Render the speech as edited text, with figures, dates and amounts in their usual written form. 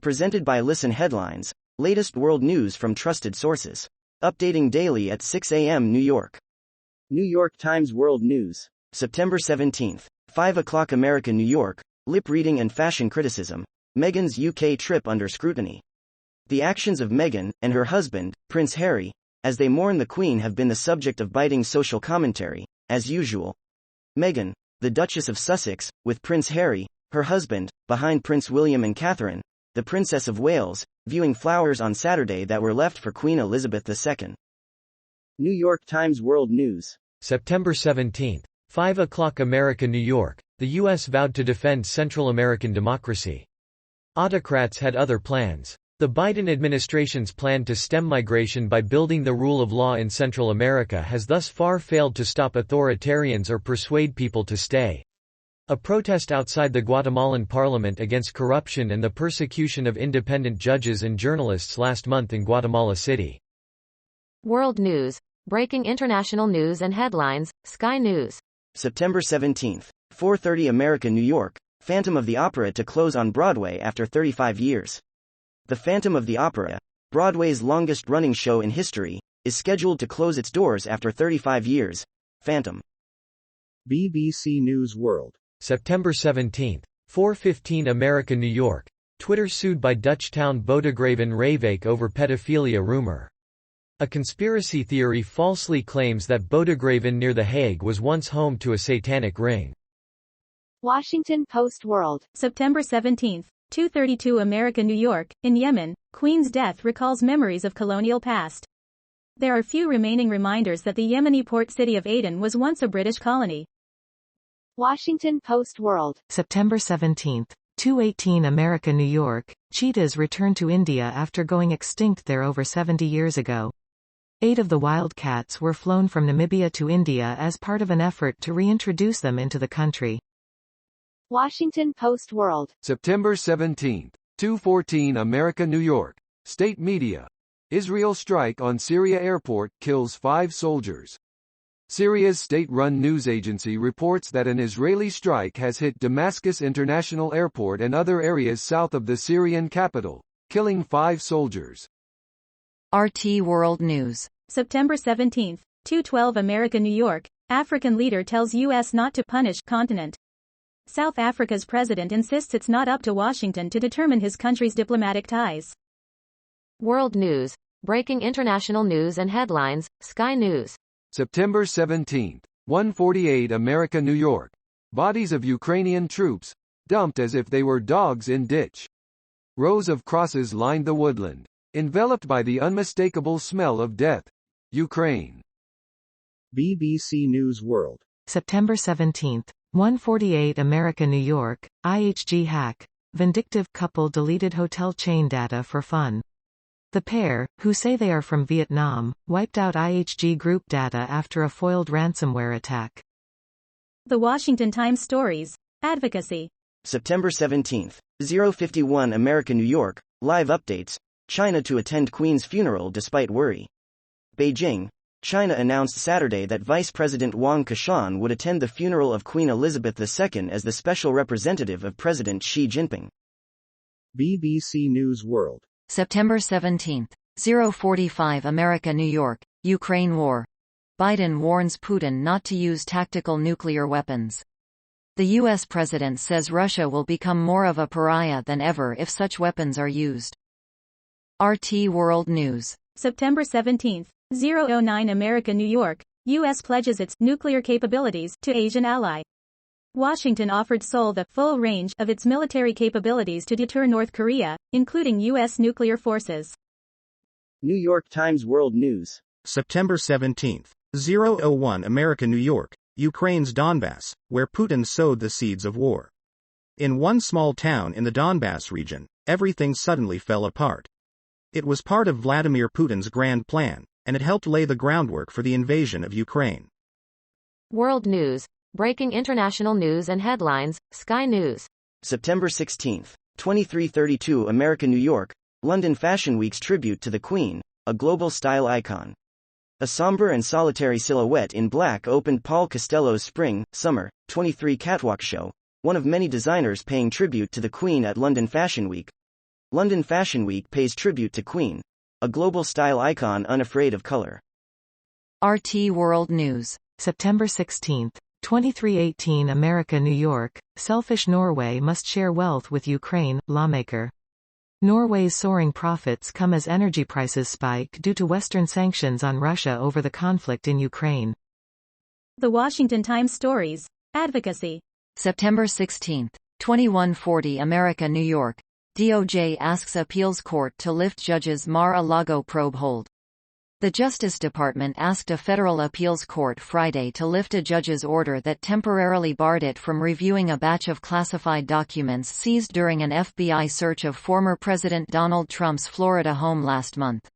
Presented by Listen Headlines, latest world news from trusted sources. Updating daily at 6 a.m. New York. New York Times World News. September 17th. 5 o'clock America New York, lip reading and fashion criticism. Meghan's UK trip under scrutiny. The actions of Meghan, and her husband, Prince Harry, as they mourn the Queen have been the subject of biting social commentary, as usual. Meghan, the Duchess of Sussex, with Prince Harry, her husband, behind Prince William and Catherine, the Princess of Wales, viewing flowers on Saturday that were left for Queen Elizabeth II. New York Times World News. September 17th. 5 o'clock America New York, the U.S. vowed to defend Central American democracy. Autocrats had other plans. The Biden administration's plan to stem migration by building the rule of law in Central America has thus far failed to stop authoritarians or persuade people to stay. A protest outside the Guatemalan parliament against corruption and the persecution of independent judges and journalists last month in Guatemala City. World News. Breaking international news and headlines, Sky News. September 17th. 4:30 America New York, Phantom of the Opera to close on Broadway after 35 years. The Phantom of the Opera, Broadway's longest-running show in history, is scheduled to close its doors after 35 years. Phantom. BBC News World. September 17th. 4:15 America New York, Twitter sued by Dutch town Bodegraven Rijwijk over pedophilia rumor. A conspiracy theory falsely claims that Bodegraven near The Hague was once home to a satanic ring. Washington Post World. September 17th. 2:32 America New York, in Yemen, Queen's death recalls memories of colonial past. There are few remaining reminders that the Yemeni port city of Aden was once a British colony. Washington Post World. September 17th. 2:18 America New York, cheetahs return to India after going extinct there over 70 years ago. 8 of the wild cats were flown from Namibia to India as part of an effort to reintroduce them into the country. Washington Post World. September 17th. 2:14 America New York, state media. Israel strike on Syria airport kills 5 soldiers. Syria's state-run news agency reports that an Israeli strike has hit Damascus International Airport and other areas south of the Syrian capital, killing 5 soldiers. RT World News. September 17th. 2:12 America New York, African leader tells U.S. not to punish continent. South Africa's president insists it's not up to Washington to determine his country's diplomatic ties. World News. Breaking international news and headlines, Sky News. September 17th. 1:48 America New York, bodies of Ukrainian troops, dumped as if they were dogs in ditch. Rows of crosses lined the woodland, enveloped by the unmistakable smell of death. Ukraine. BBC News World. September 17th. 1:48 America New York, IHG hack. Vindictive couple deleted hotel chain data for fun. The pair, who say they are from Vietnam, wiped out IHG group data after a foiled ransomware attack. The Washington Times stories. Advocacy. September 17th. 0:51 America New York, live updates. China to attend Queen's funeral despite worry. Beijing. China announced Saturday that Vice President Wang Qishan would attend the funeral of Queen Elizabeth II as the special representative of President Xi Jinping. BBC News World. September 17th. 0:45 America New York, Ukraine war. Biden warns Putin not to use tactical nuclear weapons. The U.S. president says Russia will become more of a pariah than ever if such weapons are used. RT World News. September 17th. 0:09 America New York, U.S. pledges its nuclear capabilities to Asian ally. Washington offered Seoul the full range of its military capabilities to deter North Korea, including U.S. nuclear forces. New York Times World News. September 17th. 0:01 America New York, Ukraine's Donbass, where Putin sowed the seeds of war. In one small town in the Donbass region, everything suddenly fell apart. It was part of Vladimir Putin's grand plan, and it helped lay the groundwork for the invasion of Ukraine. World News. Breaking international news and headlines, Sky News. September 16th. 2332 America New York, London Fashion Week's tribute to the Queen, a global style icon. A somber and solitary silhouette in black opened Paul Costello's Spring/Summer '23 catwalk show, one of many designers paying tribute to the Queen at London Fashion Week. London Fashion Week pays tribute to Queen, a global style icon unafraid of color. RT World News. September 16, 2318 America New York, selfish Norway must share wealth with Ukraine, lawmaker. Norway's soaring profits come as energy prices spike due to Western sanctions on Russia over the conflict in Ukraine. The Washington Times stories. Advocacy. September 16, 2140 America New York. DOJ asks appeals court to lift judge's Mar-a-Lago probe hold. The Justice Department asked a federal appeals court Friday to lift a judge's order that temporarily barred it from reviewing a batch of classified documents seized during an FBI search of former President Donald Trump's Florida home last month.